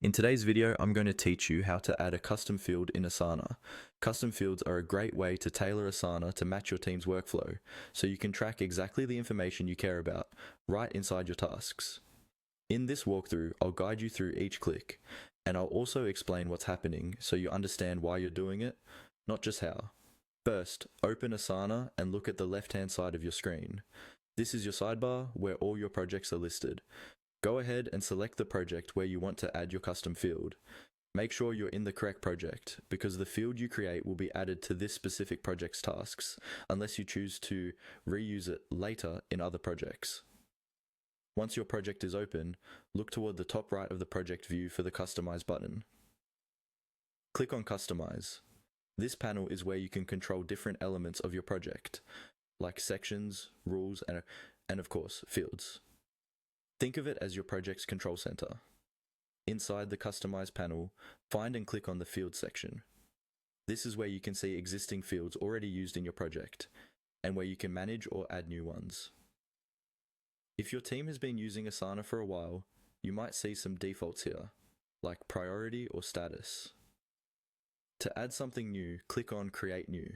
In today's video, I'm going to teach you how to add a custom field in Asana. Custom fields are a great way to tailor Asana to match your team's workflow, so you can track exactly the information you care about right inside your tasks. In this walkthrough, I'll guide you through each click, and I'll also explain what's happening so you understand why you're doing it, not just how. First, open Asana and look at the left-hand side of your screen. This is your sidebar where all your projects are listed. Go ahead and select the project where you want to add your custom field. Make sure you're in the correct project, because the field you create will be added to this specific project's tasks, unless you choose to reuse it later in other projects. Once your project is open, look toward the top right of the project view for the Customize button. Click on Customize. This panel is where you can control different elements of your project, like sections, rules, and of course, fields. Think of it as your project's control center. Inside the Customize panel, find and click on the Fields section. This is where you can see existing fields already used in your project, and where you can manage or add new ones. If your team has been using Asana for a while, you might see some defaults here, like priority or status. To add something new, click on Create New.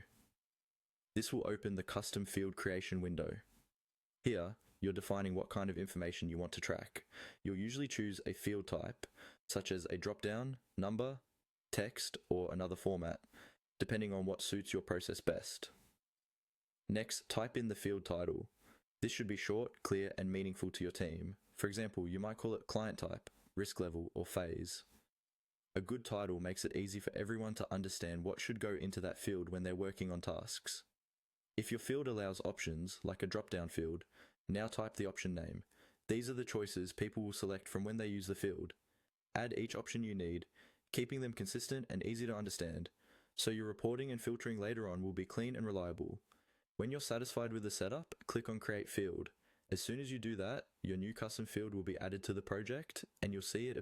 This will open the custom field creation window. Here, you're defining what kind of information you want to track. You'll usually choose a field type, such as a drop-down, number, text, or another format, depending on what suits your process best. Next, type in the field title. This should be short, clear, and meaningful to your team. For example, you might call it client type, risk level, or phase. A good title makes it easy for everyone to understand what should go into that field when they're working on tasks. If your field allows options, like a drop-down field, now type the option name. These are the choices people will select from when they use the field. Add each option you need, keeping them consistent and easy to understand, so your reporting and filtering later on will be clean and reliable. When you're satisfied with the setup, click on Create Field. As soon as you do that, your new custom field will be added to the project, and you'll see it